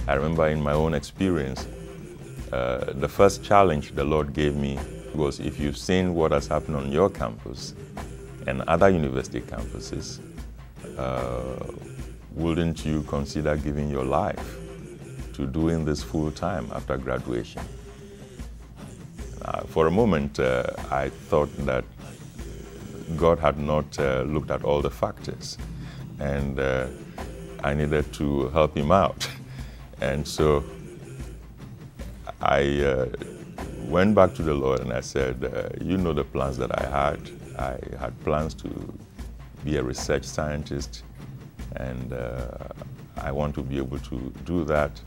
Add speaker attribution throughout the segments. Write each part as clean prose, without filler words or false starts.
Speaker 1: I remember in my own experience, the first challenge the Lord gave me was, if you've seen what has happened on your campus and other university campuses, wouldn't you consider giving your life to doing this full time after graduation? For a moment, I thought that God had not looked at all the factors, and I needed to help him out. And so I went back to the Lord and I said, you know the plans that I had. I had plans to be a research scientist, and I want to be able to do that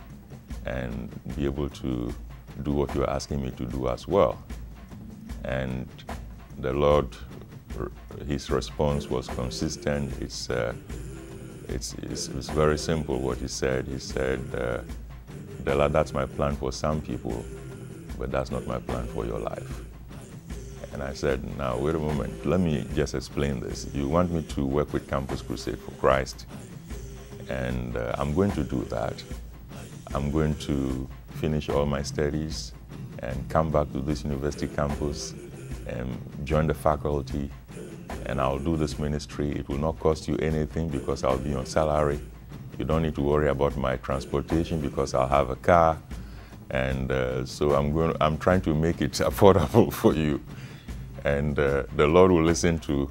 Speaker 1: and be able to do what you're asking me to do as well. And the Lord, his response was consistent. It's very simple what he said. He said, Dela, that's my plan for some people, but that's not my plan for your life. And I said, now wait a moment, let me just explain this. You want me to work with Campus Crusade for Christ, and I'm going to do that. I'm going to finish all my studies and come back to this university campus and join the faculty, and I'll do this ministry. It will not cost you anything because I'll be on salary. You don't need to worry about my transportation because I'll have a car. And so I'm trying to make it affordable for you. And the Lord will listen to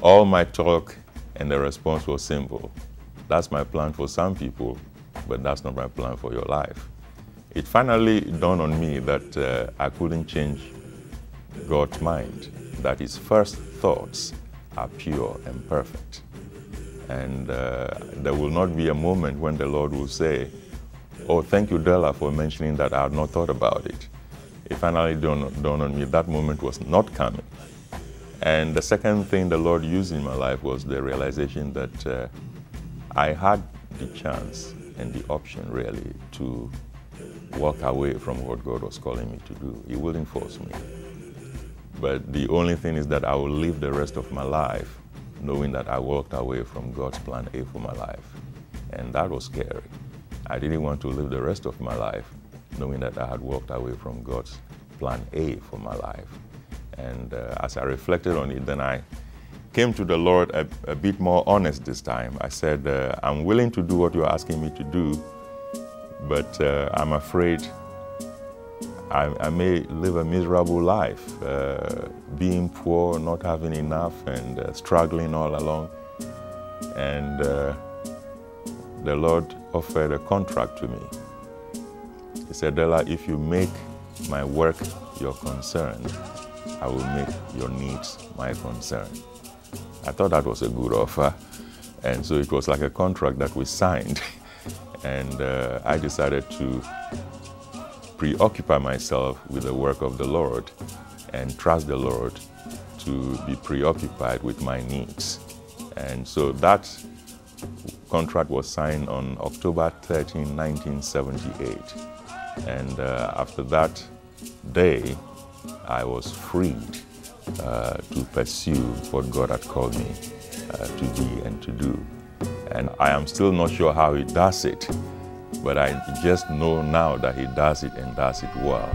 Speaker 1: all my talk, and the response was simple. That's my plan for some people, but that's not my plan for your life. It finally dawned on me that I couldn't change God's mind, that his first thoughts are pure and perfect. And there will not be a moment when the Lord will say, oh, thank you, Dela, for mentioning that. I had not thought about it. It finally dawned on me that moment was not coming. And the second thing the Lord used in my life was the realization that I had the chance and the option, really, to walk away from what God was calling me to do. He wouldn't force me. But the only thing is that I will live the rest of my life knowing that I walked away from God's plan A for my life. And that was scary. I didn't want to live the rest of my life knowing that I had walked away from God's plan A for my life. And as I reflected on it, then I came to the Lord a bit more honest this time. I said, I'm willing to do what you're asking me to do, but I'm afraid I may live a miserable life, being poor, not having enough, and struggling all along. And the Lord offered a contract to me. He said, Dela, if you make my work your concern, I will make your needs my concern. I thought that was a good offer. And so it was like a contract that we signed. And I decided to preoccupy myself with the work of the Lord and trust the Lord to be preoccupied with my needs. And so that contract was signed on October 13, 1978. And after that day, I was freed to pursue what God had called me to be and to do. And I am still not sure how he does it, but I just know now that he does it and does it well.